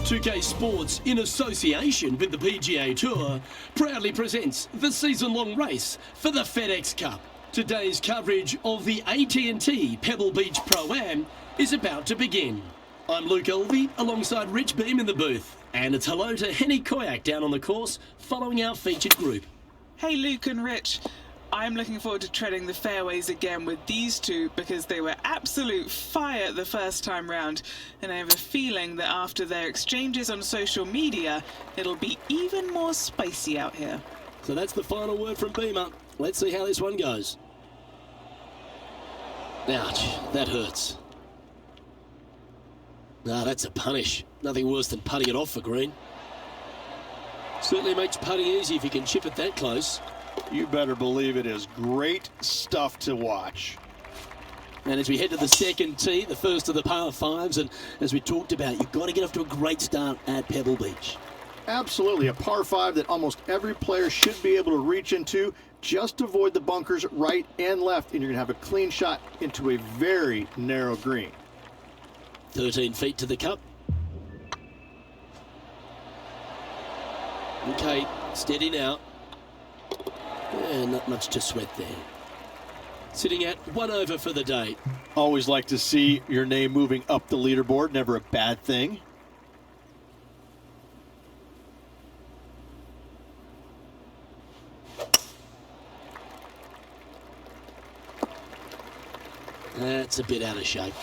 2K Sports, in association with the PGA Tour, proudly presents the season-long race for the FedEx Cup. Today's coverage of the AT&T Pebble Beach Pro-Am is about to begin. I'm Luke Elvey, alongside Rich Beam in the booth. And it's hello to Henny Koyak down on the course, following our featured group. Hey Luke and Rich, I'm looking forward to treading the fairways again with these two because they were absolute fire the first time round, and I have a feeling that after their exchanges on social media, it'll be even more spicy out here. So that's the final word from Beamer. Let's see how this one goes. Ouch, that hurts. That's a punish. Nothing worse than putting it off for green. Certainly makes putting easy if you can chip it that close. You better believe it is great stuff to watch. And as we head to the second tee, the first of the par fives, and as we talked about, you've got to get off to a great start at Pebble Beach. Absolutely, a par 5 that almost every player should be able to reach into. Just avoid the bunkers right and left, and you're going to have a clean shot into a very narrow green. 13 feet to the cup. Okay, steady now. Yeah, not much to sweat there. Sitting at 1 over for the day. Always like to see your name moving up the leaderboard. Never a bad thing. That's a bit out of shape.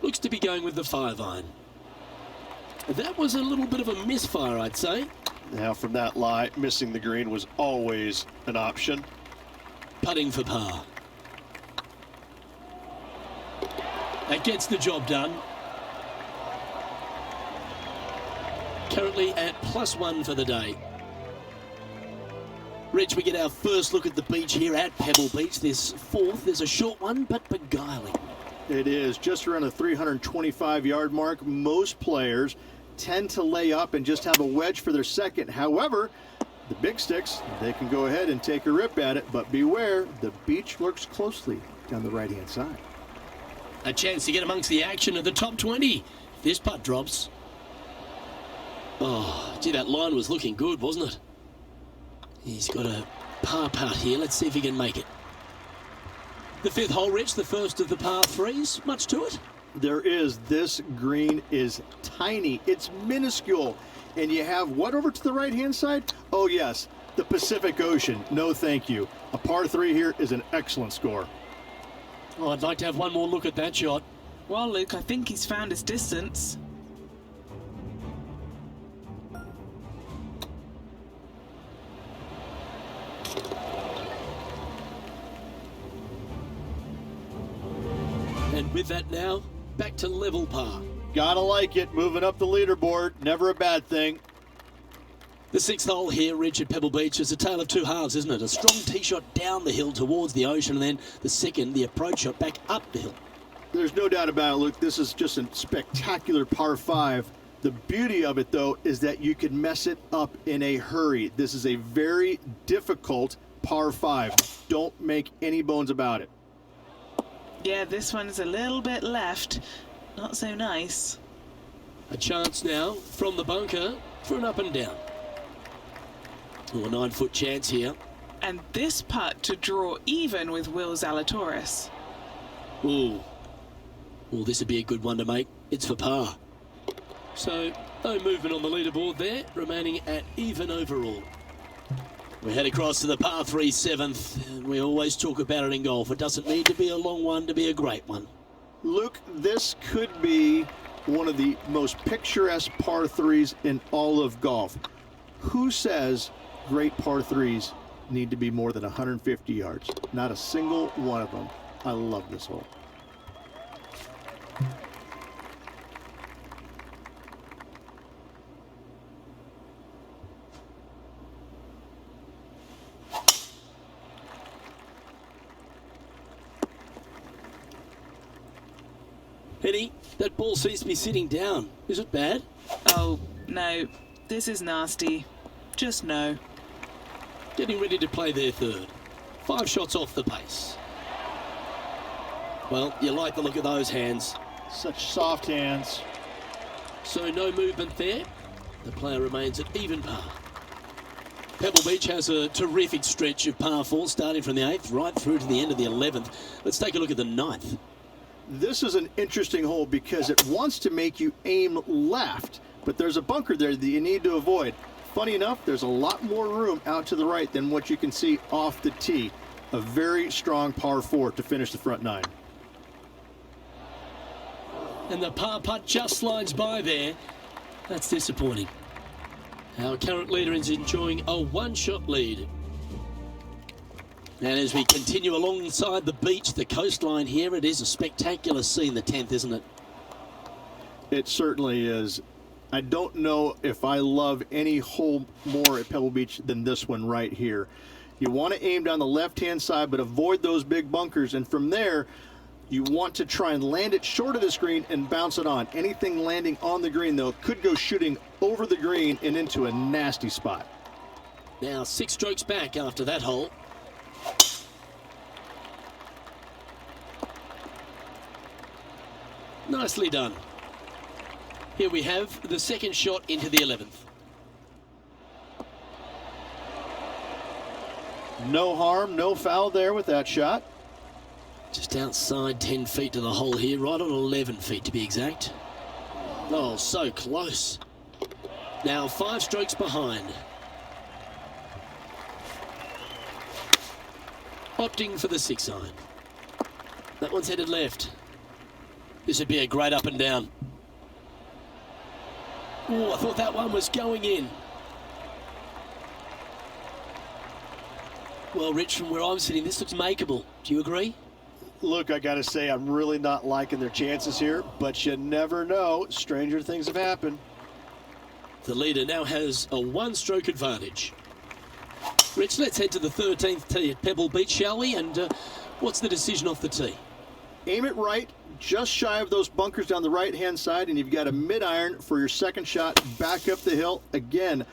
Looks to be going with the 5-iron. That was a little bit of a misfire, I'd say. Now from that lie, missing the green was always an option. Putting for par. That gets the job done. Currently at +1 for the day. Rich, we get our first look at the beach here at Pebble Beach. This fourth is a short one, but beguiling. It is just around the 325-yard mark. Most players tend to lay up and just have a wedge for their second. However, the big sticks, they can go ahead and take a rip at it, but beware, the beach lurks closely down the right-hand side. A chance to get amongst the action at the top 20. If this putt drops. Oh, gee, that line was looking good, wasn't it? He's got a par putt here. Let's see if he can make it. The fifth hole, Rich, the first of the par threes. Much to it? There is. This green is tiny. It's minuscule. And you have what over to the right-hand side? Oh, yes, the Pacific Ocean. No, thank you. A par 3 here is an excellent score. Oh, I'd like to have one more look at that shot. Well, Luke, I think he's found his distance. And with that now, back to level par. Gotta like it. Moving up the leaderboard. Never a bad thing. The sixth hole here, Rich, at Pebble Beach, is a tale of two halves, isn't it? A strong tee shot down the hill towards the ocean, and then the second, the approach shot back up the hill. There's no doubt about it, Luke. This is just a spectacular par 5. The beauty of it, though, is that you can mess it up in a hurry. This is a very difficult par 5. Don't make any bones about it. Yeah, this one's a little bit left. Not so nice. A chance now from the bunker for an up and down. Oh, a 9-foot chance here. And this putt to draw even with Will Zalatoris. Ooh. Well, this would be a good one to make. It's for par. So, no movement on the leaderboard there, remaining at even overall. We head across to the par 3 7th, and we always talk about it in golf. It doesn't need to be a long one to be a great one. Luke, this could be one of the most picturesque par 3s in all of golf. Who says great par 3s need to be more than 150 yards? Not a single one of them. I love this hole. Henny, that ball seems to be sitting down. Is it bad? Oh, no. This is nasty. Just no. Getting ready to play their third. 5 shots off the pace. Well, you like the look of those hands. Such soft hands. So no movement there. The player remains at even par. Pebble Beach has a terrific stretch of par 4 starting from the 8th right through to the end of the 11th. Let's take a look at the 9th. This is an interesting hole because it wants to make you aim left, but there's a bunker there that you need to avoid. Funny enough, there's a lot more room out to the right than what you can see off the tee. A very strong par 4 to finish the front 9. And the par putt just slides by there. That's disappointing. Our current leader is enjoying a one-shot lead. And as we continue alongside the beach, the coastline here, it is a spectacular scene, the 10th, isn't it? It certainly is. I don't know if I love any hole more at Pebble Beach than this one right here. You want to aim down the left-hand side, but avoid those big bunkers. And from there, you want to try and land it short of the green and bounce it on. Anything landing on the green, though, could go shooting over the green and into a nasty spot. Now 6 strokes back after that hole. Nicely done. Here we have the second shot into the 11th. No harm, no foul there with that shot. Just outside 10 feet to the hole here, right on 11 feet to be exact. Oh, so close. Now 5 strokes behind. Opting for the 6 iron. That one's headed left. This would be a great up and down. Oh, I thought that one was going in. Well, Rich, from where I'm sitting, this looks makeable. Do you agree? Look, I got to say, I'm really not liking their chances here, but you never know. Stranger things have happened. The leader now has a 1-stroke advantage. Rich, let's head to the 13th tee at Pebble Beach, shall we? And what's the decision off the tee? Aim it right, just shy of those bunkers down the right-hand side, and you've got a mid-iron for your second shot back up the hill. Again,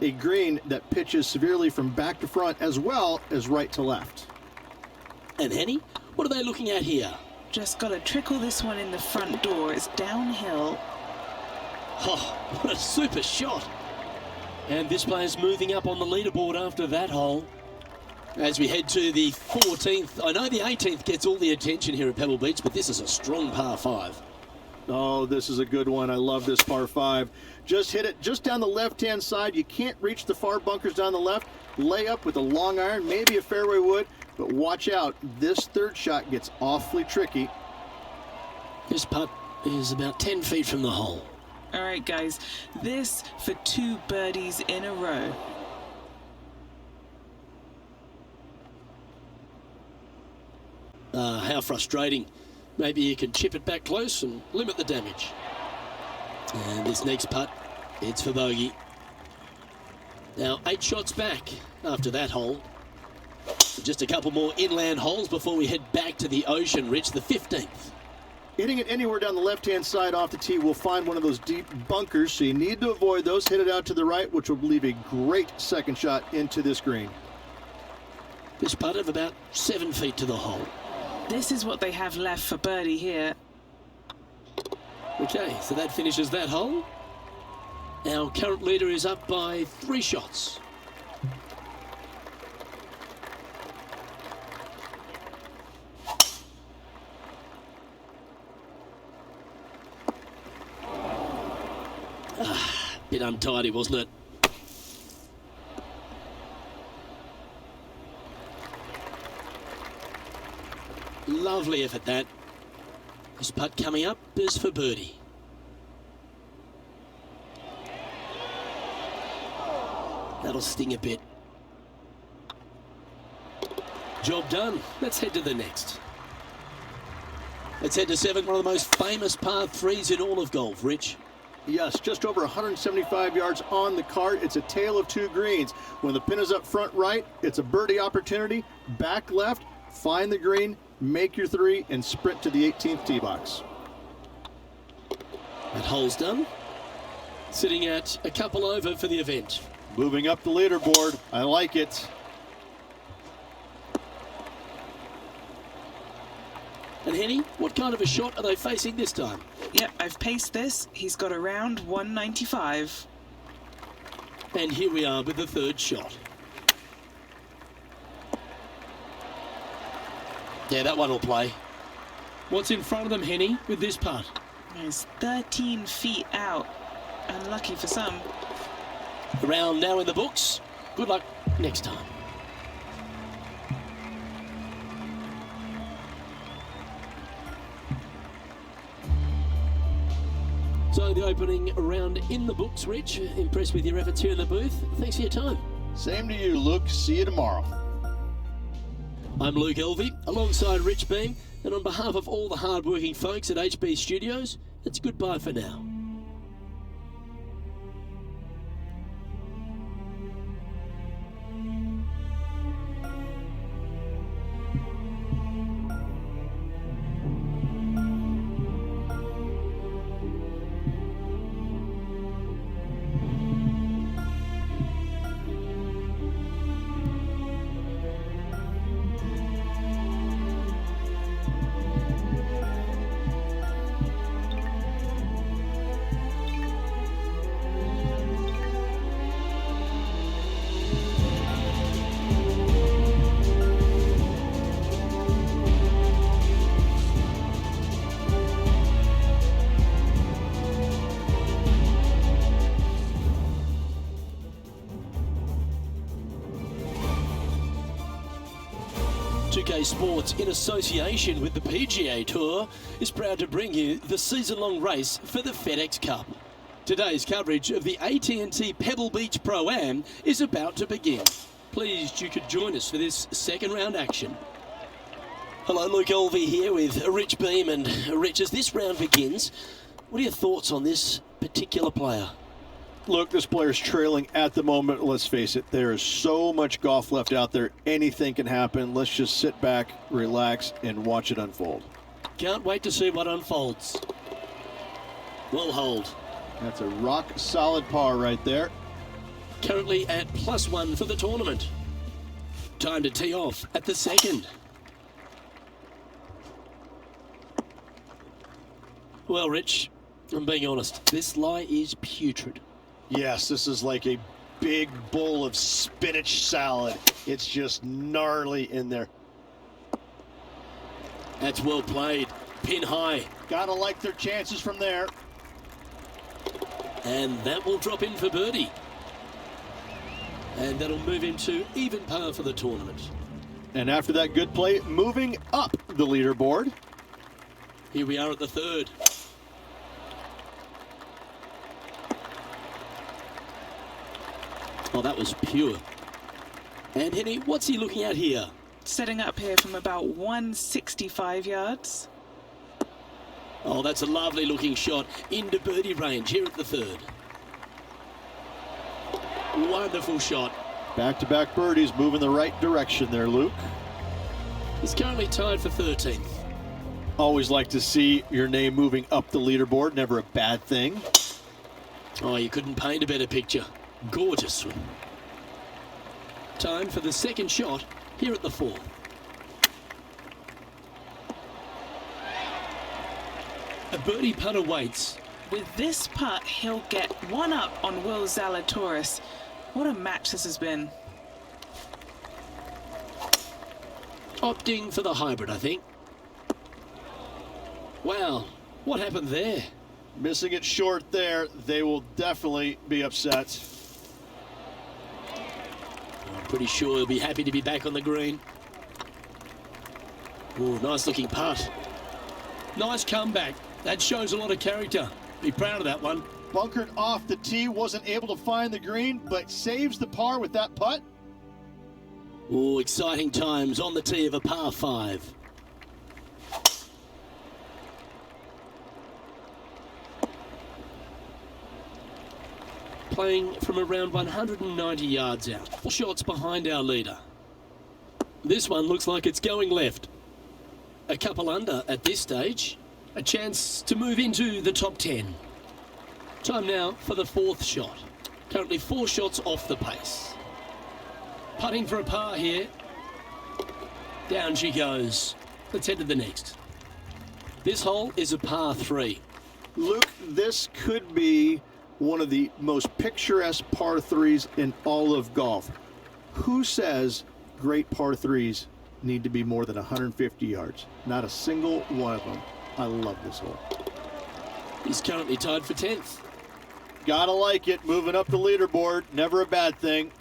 a green that pitches severely from back to front as well as right to left. And Henny, what are they looking at here? Just got to trickle this one in the front door. It's downhill. Oh, what a super shot. And this player's moving up on the leaderboard after that hole. As we head to the 14th, I know the 18th gets all the attention here at Pebble Beach, but this is a strong par 5. Oh, this is a good one. I love this par 5. Just hit it just down the left-hand side. You can't reach the far bunkers down the left. Lay up with a long iron, maybe a fairway wood, but watch out. This third shot gets awfully tricky. This putt is about 10 feet from the hole. All right, guys, this for 2 birdies in a row. How frustrating. Maybe you can chip it back close and limit the damage. And this next putt, it's for bogey. Now 8 shots back after that hole. Just a couple more inland holes before we head back to the ocean, Rich, the 15th. Hitting it anywhere down the left-hand side off the tee will find one of those deep bunkers, so you need to avoid those. Hit it out to the right, which will leave a great second shot into this green. This putt of about 7 feet to the hole. This is what they have left for birdie here. Okay, so that finishes that hole. Our current leader is up by 3 shots. Bit untidy, wasn't it? Lovely effort, that. This putt coming up is for birdie. That'll sting a bit. Job done. Let's head to the next. Let's head to 7, one of the most famous par 3s in all of golf, Rich. Yes, just over 175 yards on the card. It's a tale of 2 greens. When the pin is up front right, it's a birdie opportunity. Back left, find the green, make your 3, and sprint to the 18th tee box. That hole's done. Sitting at a couple over for the event. Moving up the leaderboard. I like it. And Henny, what kind of a shot are they facing this time? Yep, I've paced this. He's got around 195. And here we are with the third shot. Yeah, that one will play. What's in front of them, Henny, with this putt? He's 13 feet out. Unlucky for some. A round now in the books. Good luck next time. So the opening round in the books, Rich. Impressed with your efforts here in the booth. Thanks for your time. Same to you, Luke. See you tomorrow. I'm Luke Elvey, alongside Rich Beam, and on behalf of all the hard-working folks at HB Studios, it's goodbye for now. PGA Sports, in association with the PGA Tour, is proud to bring you the season-long race for the FedEx Cup. Today's coverage of the AT&T Pebble Beach Pro-Am is about to begin. Pleased you could join us for this second round action. Hello, Luke Elvey here with Rich Beam, and Rich, as this round begins, what are your thoughts on this particular player? Look, this player's trailing at the moment. Let's face it, there is so much golf left out there. Anything can happen. Let's just sit back, relax, and watch it unfold. Can't wait to see what unfolds. We'll hold. That's a rock-solid par right there. Currently at +1 for the tournament. Time to tee off at the second. Well, Rich, I'm being honest. This lie is putrid. Yes, this is like a big bowl of spinach salad. It's just gnarly in there. That's well played. Pin high. Gotta like their chances from there. And that will drop in for birdie. And that'll move him to even par for the tournament. And after that good play, moving up the leaderboard. Here we are at the third. Oh, that was pure. And Henny, what's he looking at here? Setting up here from about 165 yards. Oh, that's a lovely looking shot into birdie range here at the third. Wonderful shot. Back-to-back birdies, moving the right direction there, Luke. He's currently tied for 13th. Always like to see your name moving up the leaderboard. Never a bad thing. Oh, you couldn't paint a better picture. Gorgeous. Time for the second shot here at the fourth. A birdie putt awaits. With this putt, he'll get one up on Will Zalatoris. What a match this has been. Opting for the hybrid, I think. Wow, what happened there? Missing it short there. They will definitely be upset. I'm pretty sure he'll be happy to be back on the green. Oh, nice looking putt. Nice comeback. That shows a lot of character. Be proud of that one. Bunkered off the tee, wasn't able to find the green, but saves the par with that putt. Oh, exciting times on the tee of a par 5. Playing from around 190 yards out. 4 shots behind our leader. This one looks like it's going left. A couple under at this stage. A chance to move into the top 10. Time now for the fourth shot. Currently 4 shots off the pace. Putting for a par here. Down she goes. Let's head to the next. This hole is a par 3. Luke, this could be one of the most picturesque par 3s in all of golf. Who says great par 3s need to be more than 150 yards? Not a single one of them. I love this hole. He's currently tied for 10th. Gotta like it. Moving up the leaderboard. Never a bad thing.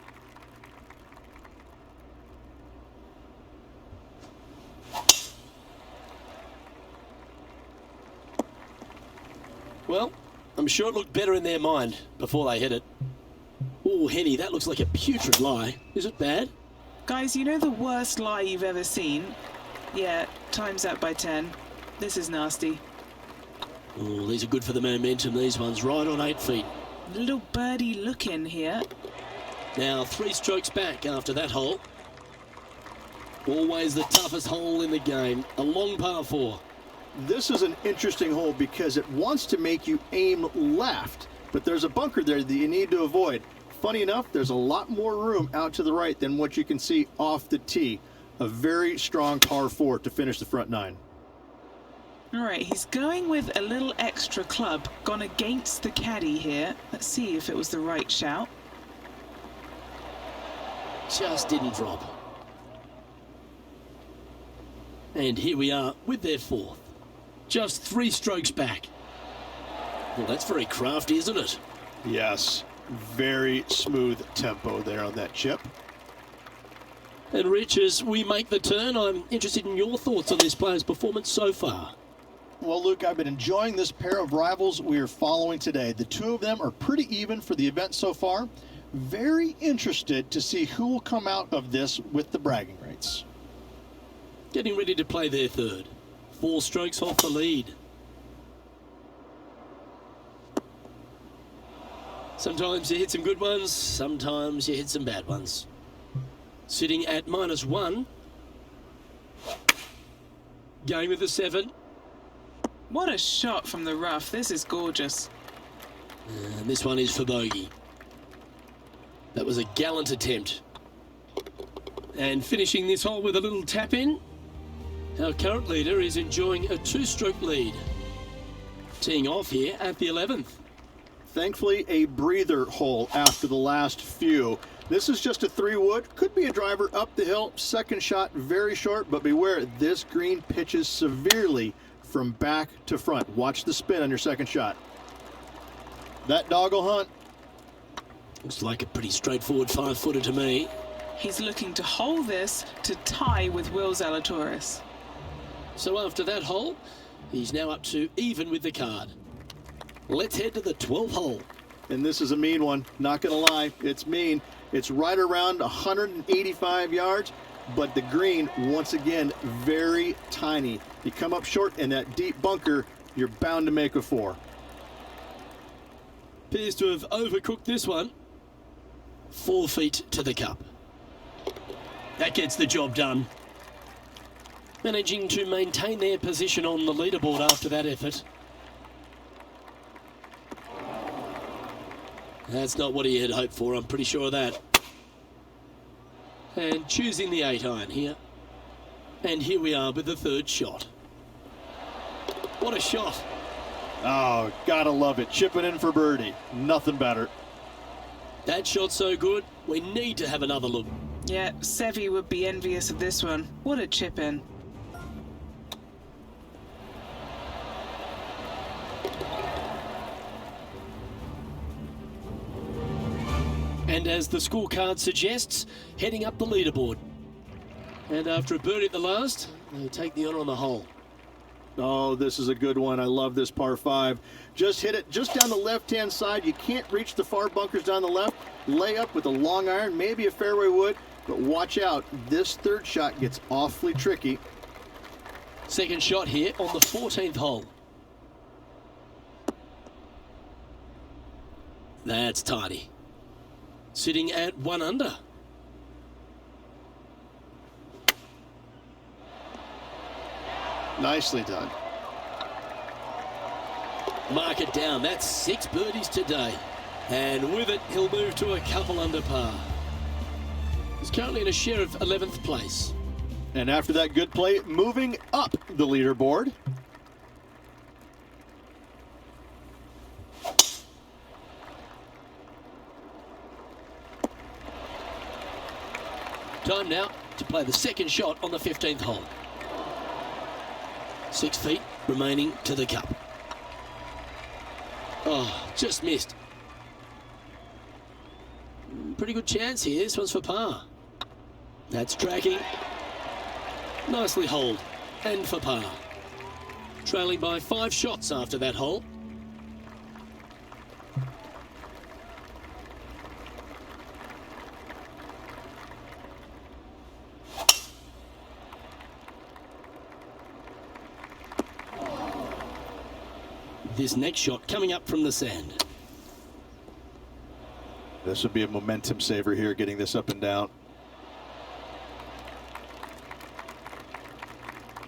Well, I'm sure it looked better in their mind before they hit it. Oh, Henny, that looks like a putrid lie. Is it bad? Guys, you know the worst lie you've ever seen? Yeah, time's up by 10. This is nasty. Oh, these are good for the momentum, these ones. Right on 8 feet. Little birdie look in here. Now 3 strokes back after that hole. Always the toughest hole in the game. A long par 4. This is an interesting hole because it wants to make you aim left, but there's a bunker there that you need to avoid. Funny enough, there's a lot more room out to the right than what you can see off the tee. A very strong par 4 to finish the front 9. All right, he's going with a little extra club, gone against the caddy here. Let's see if it was the right shout. Just didn't drop. And here we are with their 4th. Just 3 strokes back. Well, that's very crafty, isn't it? Yes. Very smooth tempo there on that chip. And Rich, as we make the turn, I'm interested in your thoughts on this player's performance so far. Well, Luke, I've been enjoying this pair of rivals we are following today. The two of them are pretty even for the event so far. Very interested to see who will come out of this with the bragging rights. Getting ready to play their 3rd. 4 strokes off the lead. Sometimes you hit some good ones, sometimes you hit some bad ones. Sitting at -1. Going with the 7. What a shot from the rough. This is gorgeous. And this one is for bogey. That was a gallant attempt. And finishing this hole with a little tap in. Our current leader is enjoying a 2-stroke lead. Teeing off here at the 11th. Thankfully, a breather hole after the last few. This is just a 3-wood. Could be a driver up the hill. Second shot, very short, but beware, this green pitches severely from back to front. Watch the spin on your second shot. That dog will hunt. Looks like a pretty straightforward 5-footer to me. He's looking to hold this to tie with Will Zalatoris. So after that hole, he's now up to even with the card. Let's head to the 12th hole. And this is a mean one, not gonna lie, it's mean. It's right around 185 yards, but the green, once again, very tiny. You come up short in that deep bunker, you're bound to make a 4. Appears to have overcooked this one. 4 feet to the cup. That gets the job done. Managing to maintain their position on the leaderboard after that effort. That's not what he had hoped for, I'm pretty sure of that. And choosing the 8-iron here. And here we are with the 3rd shot. What a shot. Oh, gotta love it. Chipping in for birdie. Nothing better. That shot's so good, we need to have another look. Yeah, Sevi would be envious of this one. What a chip in. And as the scorecard suggests, heading up the leaderboard. And after a birdie at the last, they take the honour on the hole. Oh, this is a good one. I love this par 5. Just hit it just down the left-hand side. You can't reach the far bunkers down the left. Lay up with a long iron, maybe a fairway wood, but watch out. This 3rd shot gets awfully tricky. Second shot here on the 14th hole. That's tidy. Sitting at 1 under. Nicely done. Mark it down. That's 6 birdies today. And with it, he'll move to a couple under par. He's currently in a share of 11th place. And after that good play, moving up the leaderboard. Time now to play the second shot on the 15th hole. 6 feet remaining to the cup. Oh, just missed. Pretty good chance here. This one's for par. That's tracking. Nicely holed. And for par. Trailing by 5 shots after that hole. This next shot coming up from the sand. This would be a momentum saver here, getting this up and down.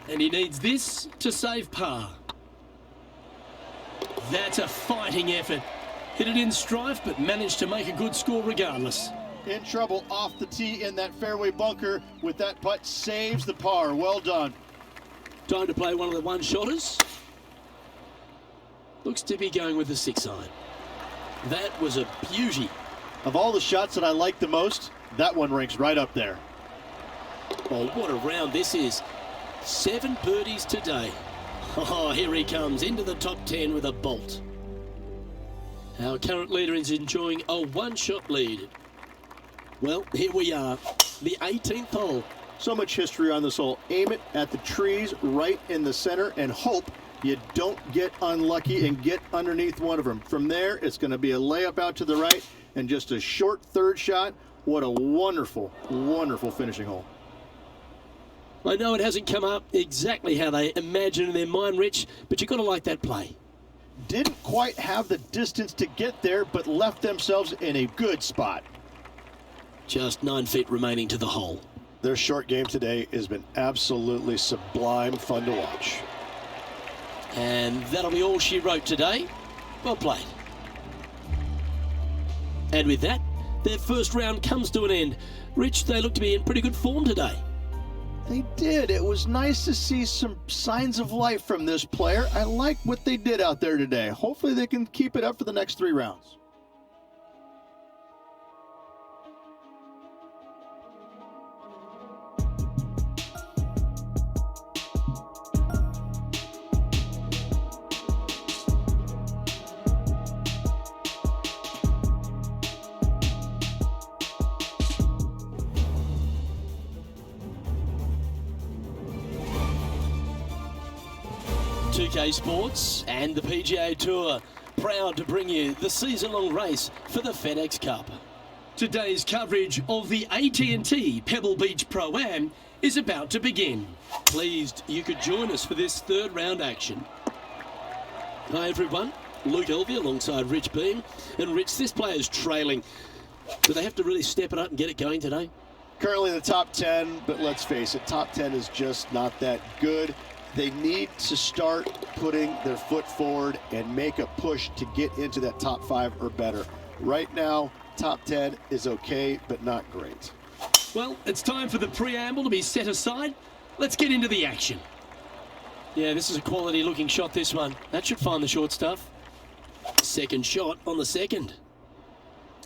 And he needs this to save par. That's a fighting effort. Hit it in strife, but managed to make a good score regardless. In trouble off the tee in that fairway bunker with that putt, saves the par. Well done. Time to play one of the one-shotters. Looks to be going with the 6-iron. That was a beauty. Of all the shots that I like the most, that one ranks right up there. Oh, what a round this is. 7 birdies today. Oh, here he comes into the top 10 with a bolt. Our current leader is enjoying a one-shot lead. Well, here we are, the 18th hole. So much history on this hole. Aim it at the trees right in the center and hope you don't get unlucky and get underneath one of them. From there, it's going to be a layup out to the right and just a short third shot. What a wonderful, wonderful finishing hole. I know it hasn't come up exactly how they imagined in their mind, Rich, but you've got to like that play. Didn't quite have the distance to get there, but left themselves in a good spot. Just 9 feet remaining to the hole. Their short game today has been absolutely sublime fun to watch. And that'll be all she wrote today. Well played. And with that, their first round comes to an end. Rich, they look to be in pretty good form today. They did. It was nice to see some signs of life from this player. I like what they did out there today. Hopefully they can keep it up for the next 3 rounds. Sports and the PGA Tour, proud to bring you the season-long race for the FedEx Cup. Today's coverage of the AT&T Pebble Beach Pro-Am is about to begin. Pleased you could join us for this third round action. Hi everyone, Luke Elvey alongside Rich Beam. And Rich, this player's trailing. Do they have to really step it up and get it going today? Currently in the top 10, but let's face it, top 10 is just not that good. They need to start putting their foot forward and make a push to get into that top 5 or better. Right now, top 10 is okay, but not great. Well, it's time for the preamble to be set aside. Let's get into the action. Yeah, this is a quality looking shot, this one. That should find the short stuff. Second shot on the second.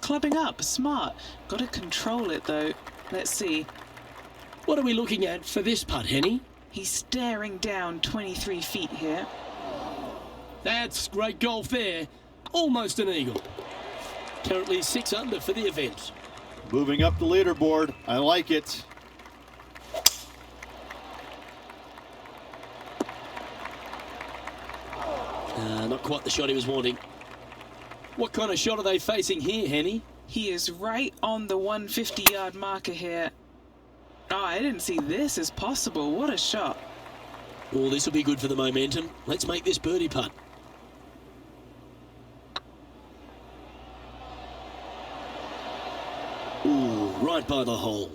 Clubbing up, smart. Got to control it though. Let's see. What are we looking at for this putt, Henny? He's staring down 23 feet here. That's great golf there. Almost an eagle. Currently 6 under for the event. Moving up the leaderboard. I like it. Not quite the shot he was wanting. What kind of shot are they facing here, Henny? He is right on the 150-yard marker here. Oh, I didn't see this as possible. What a shot. Oh, this will be good for the momentum. Let's make this birdie putt. Ooh, right by the hole.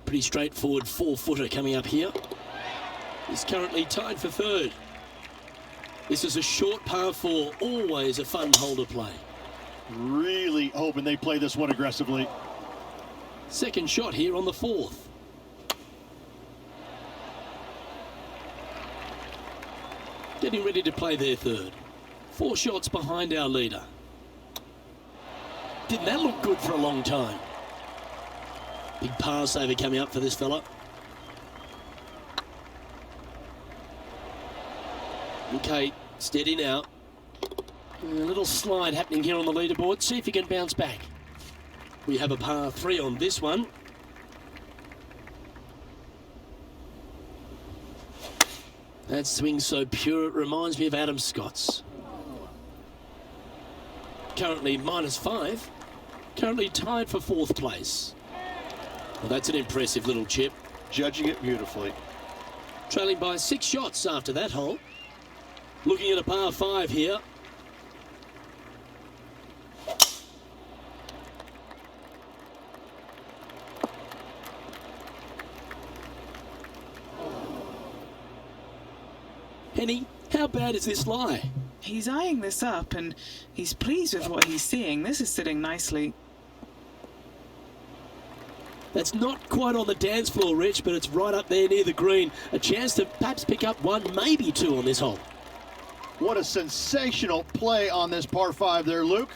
Pretty straightforward 4-footer coming up here. He's currently tied for third. This is a short par 4, always a fun hole to play. Really hoping they play this one aggressively. Second shot here on the 4th. Getting ready to play their third. 4 shots behind our leader. Didn't that look good for a long time? Big pass over coming up for this fella. Okay, steady now. A little slide happening here on the leaderboard. See if he can bounce back. We have a par 3 on this one. That swing so pure, it reminds me of Adam Scott's. Currently -5. Currently tied for 4th place. Well, that's an impressive little chip. Judging it beautifully. Trailing by 6 shots after that hole. Looking at a par 5 here. Henny, how bad is this lie? He's eyeing this up and he's pleased with what he's seeing. This is sitting nicely. That's not quite on the dance floor, Rich, but it's right up there near the green. A chance to perhaps pick up 1, maybe 2 on this hole. What a sensational play on this par 5 there, Luke.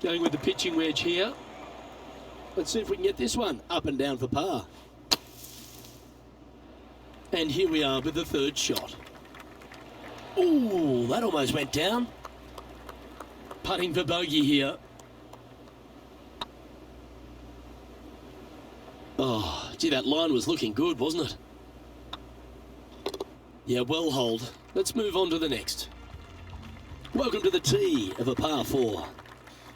Going with the pitching wedge here. Let's see if we can get this one up and down for par. And here we are with the 3rd shot. Ooh, that almost went down. Putting for bogey here. Oh, gee, that line was looking good, wasn't it? Yeah, well holed. Let's move on to the next. Welcome to the tee of a par 4.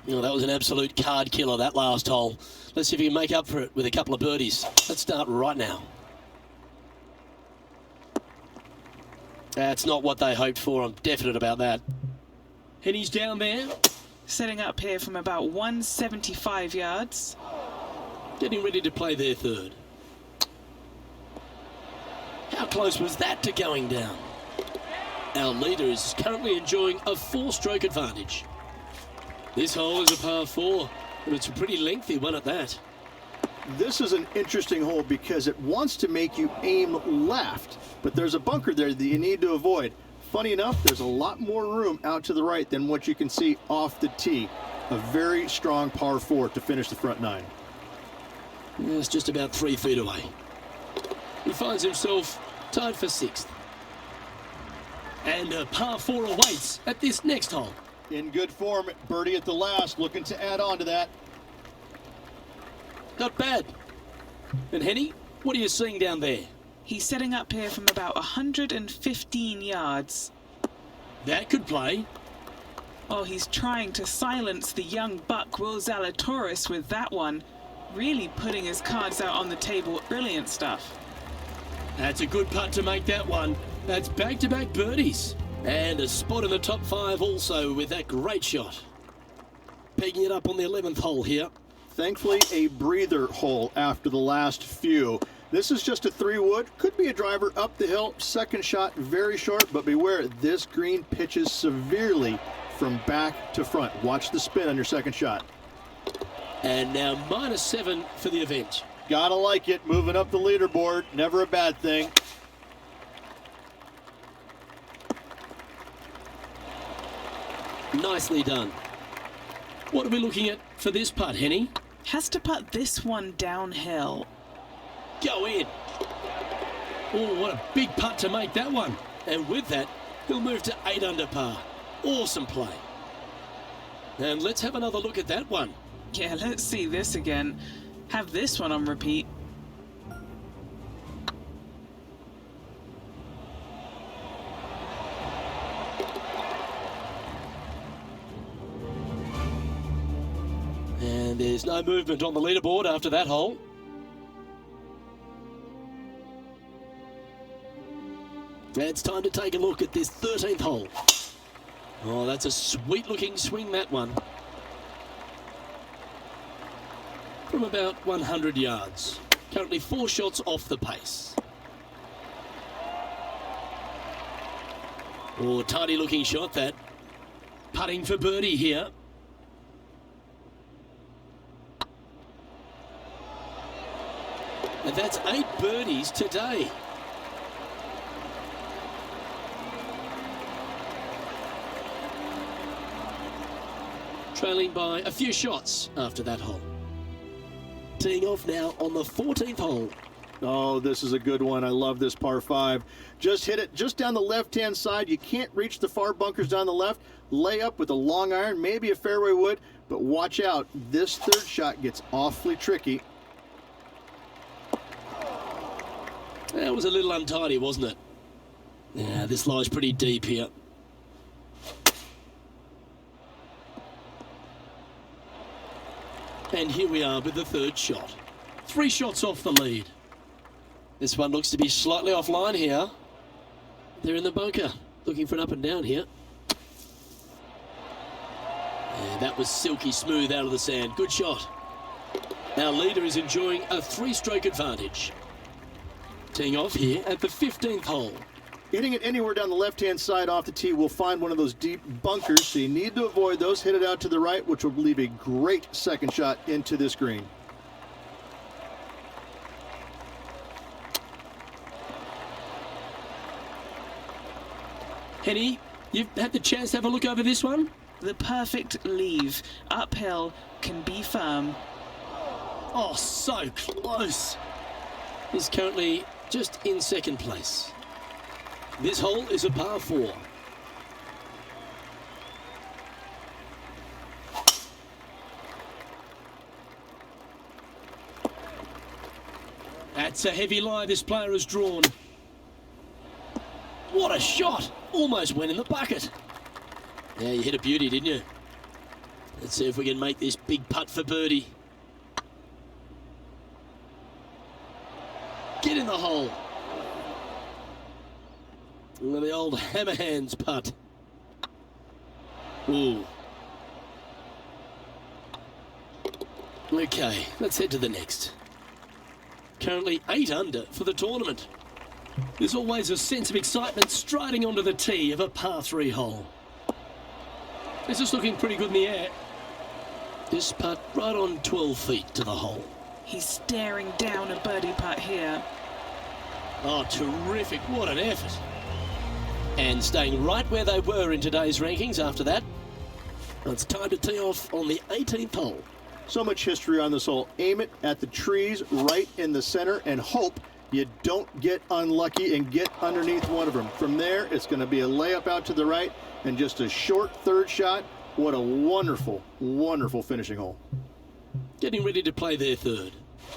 You know, that was an absolute card killer, that last hole. Let's see if we can make up for it with a couple of birdies. Let's start right now. That's not what they hoped for. I'm definite about that. Henny's down there. Setting up here from about 175 yards. Getting ready to play their 3rd. How close was that to going down? Our leader is currently enjoying a 4-stroke advantage. This hole is a par 4, and it's a pretty lengthy one at that. This is an interesting hole because it wants to make you aim left, but there's a bunker there that you need to avoid. Funny enough, there's a lot more room out to the right than what you can see off the tee. A very strong par 4 to finish the front 9. It's just about 3 feet away. He finds himself tied for 6th. And a par 4 awaits at this next hole. In good form, birdie at the last, looking to add on to that. Not bad. And Henny, what are you seeing down there? He's setting up here from about 115 yards. That could play. Oh, he's trying to silence the young buck Will Zalatoris with that one. Really putting his cards out on the table. Brilliant stuff. That's a good putt to make that one. That's back-to-back birdies. And a spot in the top 5 also with that great shot. Pegging it up on the 11th hole here. Thankfully, a breather hole after the last few. This is just a 3-wood. Could be a driver up the hill. 2nd shot, very short, but beware, this green pitches severely from back to front. Watch the spin on your 2nd shot. And now -7 for the event. Gotta like it, moving up the leaderboard. Never a bad thing. Nicely done. What are we looking at for this putt, Henny? Has to putt this one downhill. Go in. Oh, what a big putt to make that one. And with that, he'll move to 8 under par. Awesome play. And let's have another look at that one. Yeah, let's see this again. Have this one on repeat. And there's no movement on the leaderboard after that hole. It's time to take a look at this 13th hole. Oh, that's a sweet-looking swing, that one. From about 100 yards. Currently 4 shots off the pace. Oh, tidy-looking shot, that. Putting for birdie here. And that's 8 birdies today. Trailing by a few shots after that hole. Teeing off now on the 14th hole. Oh, this is a good one. I love this par 5. Just hit it just down the left-hand side. You can't reach the far bunkers down the left. Lay up with a long iron, maybe a fairway wood, but watch out. This third shot gets awfully tricky. That was a little untidy, wasn't it? Yeah, this lies pretty deep here. And here we are with the third shot. 3 shots off the lead. This one looks to be slightly offline here. They're in the bunker, looking for an up and down here. And that was silky smooth out of the sand. Good shot. Our leader is enjoying a 3-stroke advantage. Teeing off here at the 15th hole. Hitting it anywhere down the left-hand side off the tee will find one of those deep bunkers, so you need to avoid those. Hit it out to the right, which will leave a great second shot into this green. Henny, you've had the chance to have a look over this one? The perfect leave. Uphill, can be firm. Oh, so close. He's currently just in second place. This hole is a par 4. That's a heavy lie this player has drawn. What a shot! Almost went in the bucket. Yeah, you hit a beauty, didn't you? Let's see if we can make this big putt for birdie. Get in the hole. The old hammer hands putt. Ooh. Okay, let's head to the next. Currently 8 under for the tournament. There's always a sense of excitement striding onto the tee of a par 3 hole. This is looking pretty good in the air. This putt right on 12 feet to the hole. He's staring down a birdie putt here. Oh, terrific. What an effort. And staying right where they were in today's rankings after that. It's time to tee off on the 18th hole. So much history on this hole. Aim it at the trees right in the center and hope you don't get unlucky and get underneath one of them. From there, it's going to be a layup out to the right and just a short third shot. What a wonderful, wonderful finishing hole. Getting ready to play their third.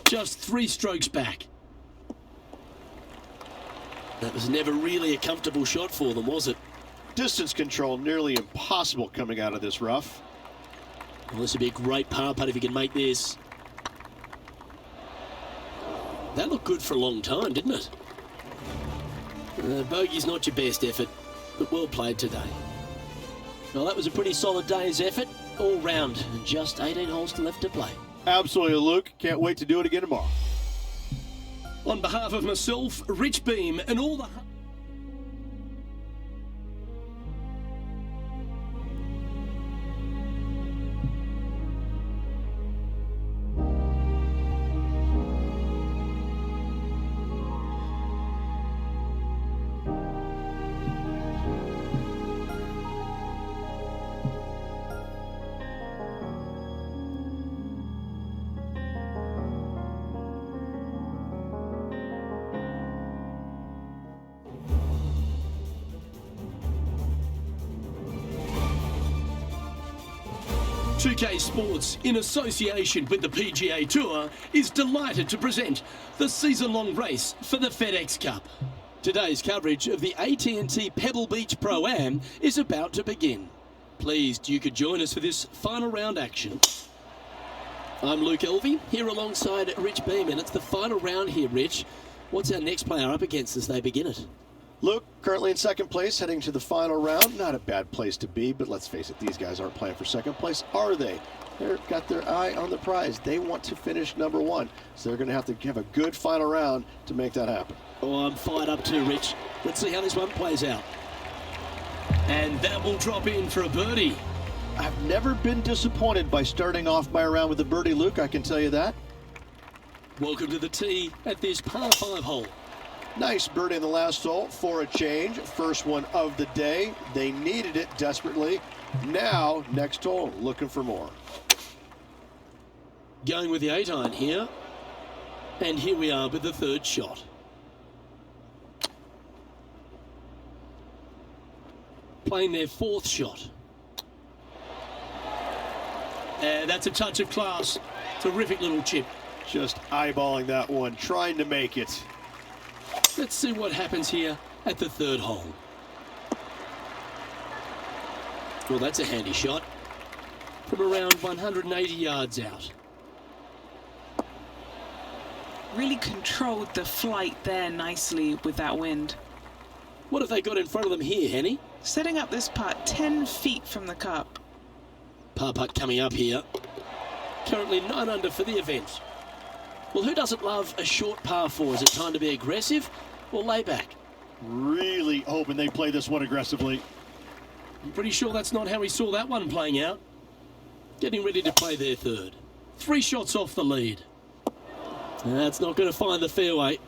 Just 3 strokes back. That was never really a comfortable shot for them, was it? Distance control nearly impossible coming out of this rough. Well, this would be a great par putt if he can make this. That looked good for a long time, didn't it? Bogey's not your best effort, but well played today. Well, that was a pretty solid day's effort, all round, and just 18 holes left to play. Absolutely, Luke. Can't wait to do it again tomorrow. On behalf of myself, Rich Beam, and all the... .2K Sports, in association with the PGA Tour, is delighted to present the season-long race for the FedEx Cup. Today's coverage of the AT&T Pebble Beach Pro-Am is about to begin. Pleased you could join us for this final round action. I'm Luke Elvey, here alongside Rich Beam, and it's the final round here, Rich. What's our next player up against as they begin it? Luke, currently in second place, heading to the final round. Not a bad place to be, but let's face it, these guys aren't playing for second place, are they? They've got their eye on the prize. They want to finish number 1, so they're going to have a good final round to make that happen. Oh, I'm fired up too, Rich. Let's see how this one plays out. And that will drop in for a birdie. I've never been disappointed by starting off my round with a birdie, Luke, I can tell you that. Welcome to the tee at this par 5 hole. Nice birdie in the last hole for a change. First one of the day. They needed it desperately. Now, next hole, looking for more. Going with the 8-iron here. And here we are with the third shot. Playing their fourth shot. That's a touch of class. Terrific little chip. Just eyeballing that one, trying to make it. Let's see what happens here at the third hole. Well, that's a handy shot. From around 180 yards out. Really controlled the flight there nicely with that wind. What have they got in front of them here, Henny? Setting up this putt 10 feet from the cup. Par putt coming up here. Currently 9 under for the event. Well, who doesn't love a short par 4? Is it time to be aggressive or lay back? Really hoping they play this one aggressively. I'm pretty sure that's not how we saw that one playing out. Getting ready to play their third. 3 shots off the lead. That's not going to find the fairway.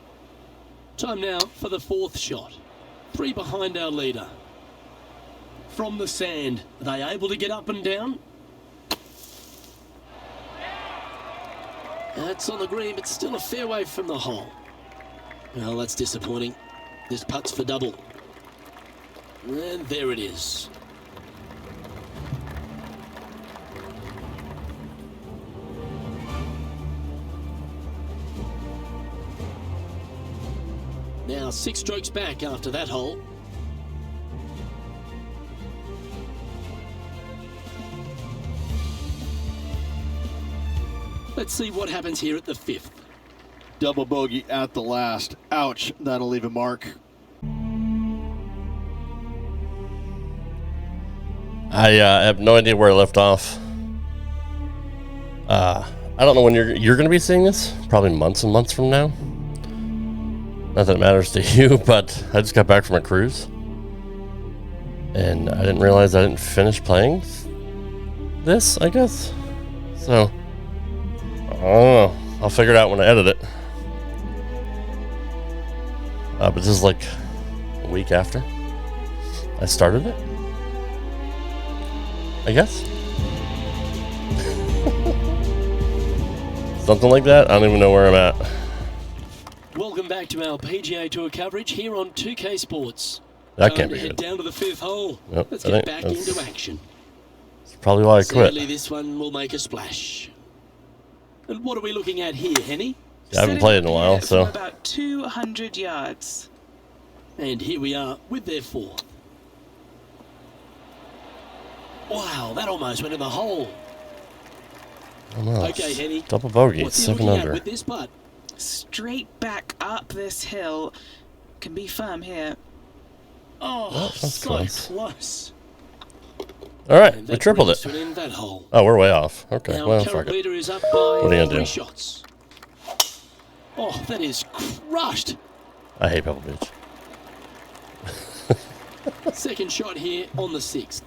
Time now for the fourth shot. 3 behind our leader. From the sand, are they able to get up and down? That's on the green, but still a fair way from the hole. Well, that's disappointing. This putt's for double. And there it is. Now 6 strokes back after that hole. Let's see what happens here at the 5th. Double bogey at the last. Ouch, that'll leave a mark. I have no idea where I left off. I don't know when you're going to be seeing this. Probably months and months from now. Not that it matters to you, but I just got back from a cruise. And I didn't realize I didn't finish playing this, I guess. So, I don't know. I'll figure it out when I edit it. But this is like a week after I started it, I guess. Something like that. I don't even know where I'm at. Welcome back to our PGA Tour coverage here on 2K Sports. That can't be head good. down to the 5th hole. Nope, Let's get back into action. That's probably why I quit. Sadly, this one will make a splash. And what are we looking at here, Henny? Yeah, I haven't played in a while, so. About 200 yards. And here we are with their 4th. Wow, that almost went in the hole. Oh, no, Okay, Henny. Double bogey, What's he 7 looking at under. with this putt? Straight back up this hill. Can be firm here. Oh, that's so close. close. All right, And we that tripled brings it. us to an end that hole. Oh, we're way off. Okay, Now, well, current fuck it. leader is up by What are you gonna 3 do? shots. Oh, that is crushed. I hate Pebble Beach. Second shot here on the 6th.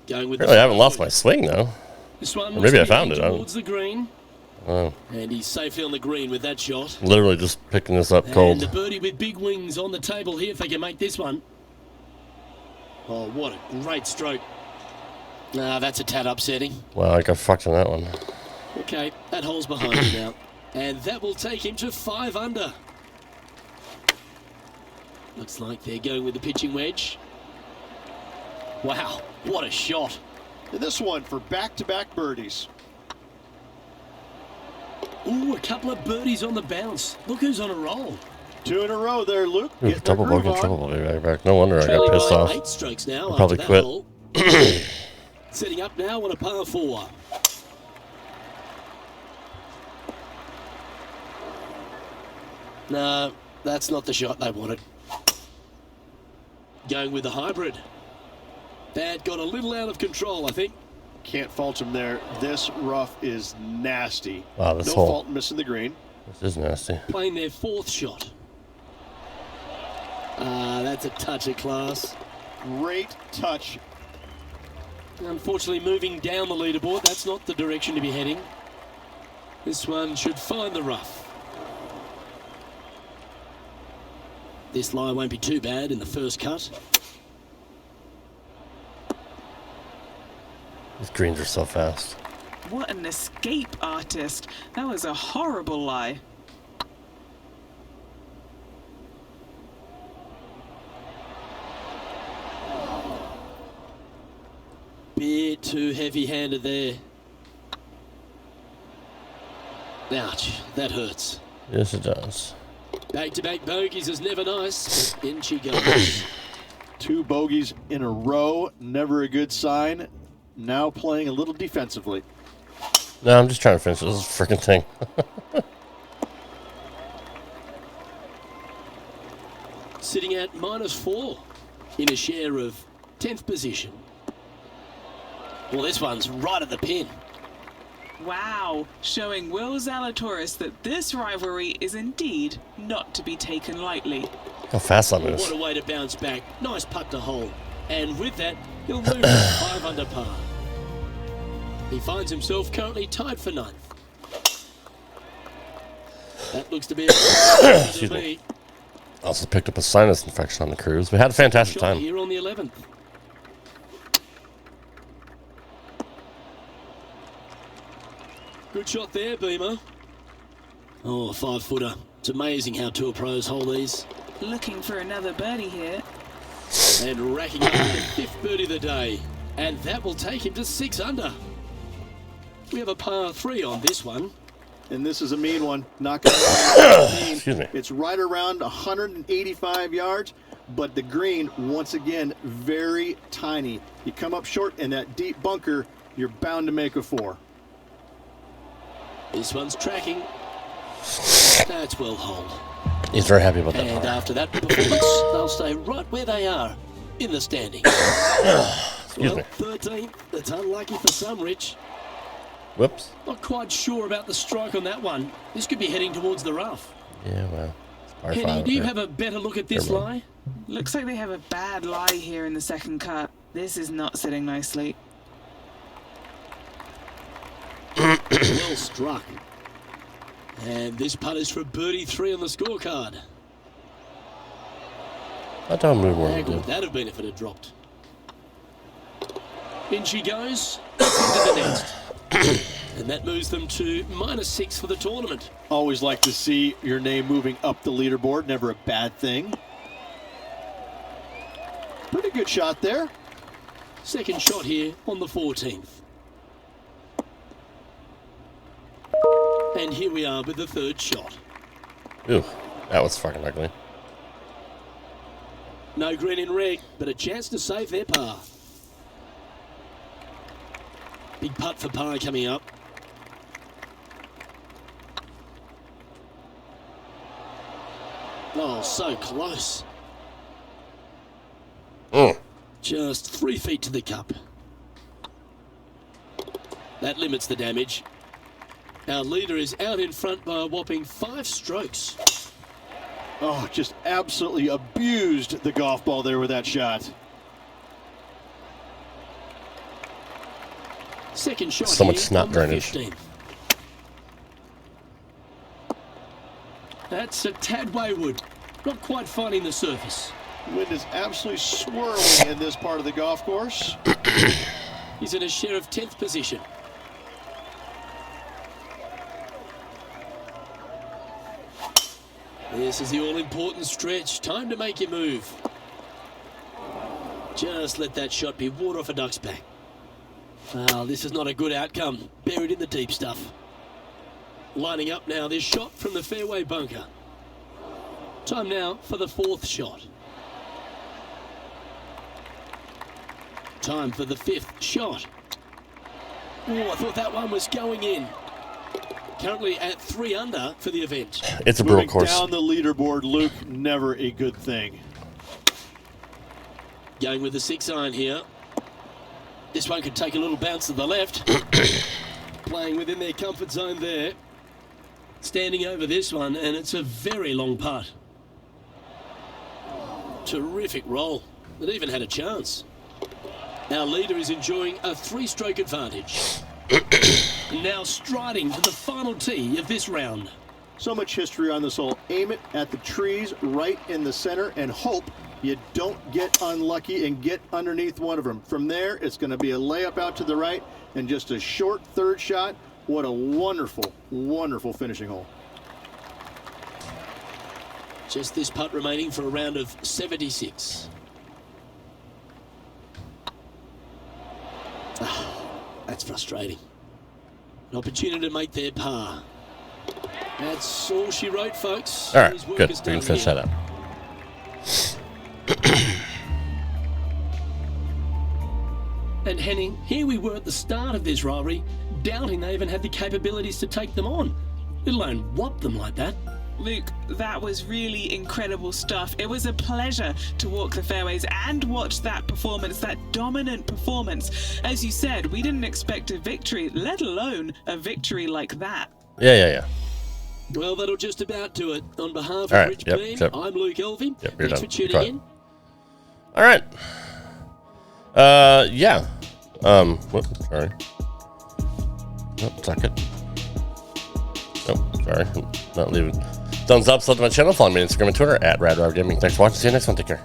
Going with Really, I haven't lost my swing, though. This one Or maybe I looks found heading it. towards the green. Oh, And he's safely on the green with that shot. literally just picking this up And a cold. birdie with big wings on the table here if they can make this one. Oh, what a great stroke. Nah, that's a tad upsetting. Wow, I got fucked on that one. Okay, that hole's behind him now. And that will take him to 5 under. Looks like they're going with the pitching wedge. Wow, what a shot. And this one for back-to-back birdies. Ooh, a couple of birdies on the bounce. Look who's on a roll. 2 in a row there, Luke. Ooh, Getting double their groove bogey, on. triple bogey back. No wonder I got Trailing pissed by off. 8 strokes now I'll probably after quit. that hole. Setting up now on a par 4. No, that's not the shot they wanted. Going with the hybrid. That got a little out of control, I think. Can't fault him there. This rough is nasty. Wow, this no hole. fault in missing the green. This is nasty. Playing their 4th shot. That's a touch of class. Great touch. Unfortunately, moving down the leaderboard, that's not the direction to be heading. This one should find the rough. This lie won't be too bad in the first cut. These greens are so fast. What an escape artist. That was a horrible lie. Bit too heavy-handed there. Ouch, that hurts. Yes, it does. Back-to-back bogeys is never nice. But in she goes. 2 bogeys in a row, never a good sign. Now playing a little defensively. No, I'm just trying to finish this freaking thing. Sitting at -4 in a share of 10th position. Well, this one's right at the pin. Wow, showing Will Zalatoris that this rivalry is indeed not to be taken lightly. How fast that moves. What a way to bounce back. Nice putt to hole. And with that, he'll move to 5 under par. He finds himself currently tied for 9th. That looks to be a Excuse me. Also picked up a sinus infection on the cruise. We had a fantastic shot time. here on the 11th. Good shot there, Beamer. Oh, 5-footer. It's amazing how tour pros hold these. Looking for another birdie here. And racking up the 5th birdie of the day. And that will take him to 6 under. We have a par 3 on this one. And this is a mean one. Not going to Excuse me. It's right around 185 yards, but the green, once again, very tiny. You come up short in that deep bunker, you're bound to make a 4. This one's tracking. That's well holed. He's very happy about that And par. after that performance, they'll stay right where they are in the standings. Excuse Well, me. 13th. That's unlucky for some, Rich. Whoops. Not quite sure about the strike on that one. This could be heading towards the rough. Yeah, well. It's par Penny, 5 do you there. have a better look at this Never lie? Looks like they have a bad lie here in the second cut. This is not sitting nicely. Well struck. And this putt is for birdie 3 on the scorecard. I don't move more How than good good. would that have been if it had dropped? In she goes. Into the nest. And that moves them to -6 for the tournament. Always like to see your name moving up the leaderboard. Never a bad thing. Pretty good shot there. Second shot here on the 14th. And here we are with the 3rd shot. Ooh, that was fucking ugly. No green in red, but a chance to save their par. Big putt for par coming up. Oh, so close. Just 3 feet to the cup. That limits the damage. Our leader is out in front by a whopping 5 strokes. Oh, just absolutely abused the golf ball there with that shot. Second shot So much here snot on the drainage. 15th. That's a tad wayward. Not quite finding the surface. Wind is absolutely swirling in this part of the golf course. He's in a share of 10th position. This is the all-important stretch. Time to make your move. Just let that shot be water off a duck's back. Well, this is not a good outcome. Buried in the deep stuff. Lining up now this shot from the fairway bunker. Time now for the 4th shot. Time for the 5th shot. Oh, I thought that one was going in. Currently at 3 under for the event. It's a brutal Moving course. down the leaderboard, Luke, never a good thing. Going with the 6-iron here. This one could take a little bounce to the left. Playing within their comfort zone there. Standing over this one, and it's a very long putt. Terrific roll. It even had a chance. Our leader is enjoying a 3-stroke advantage. Now striding to the final tee of this round. So much history on this hole. Aim it at the trees right in the center and hope You don't get unlucky and get underneath one of them. From there, it's going to be a layup out to the right and just a short third shot. What a wonderful, wonderful finishing hole. Just this putt remaining for a round of 76. That's frustrating. An opportunity to make their par. That's all she wrote, folks. All right, His work good. We is can done finish here. that up. And Henning, here we were at the start of this rivalry, doubting they even had the capabilities to take them on, let alone whop them like that. Luke, that was really incredible stuff. It was a pleasure to walk the fairways and watch that performance, that dominant performance. As you said, we didn't expect a victory, let alone a victory like that. Yeah. Well, that'll just about do it. On behalf of All right, Rich yep, Beam, yep. I'm Luke Elvey. Yep, you're Thanks done. for tuning Quiet. in. All right. Yeah. Whoops, sorry. Nope, suck it. Nope, sorry. Not leaving. Thumbs up, sub to my channel. Follow me on Instagram and Twitter at RadRoundGaming. Thanks for watching. See you next one. Take care.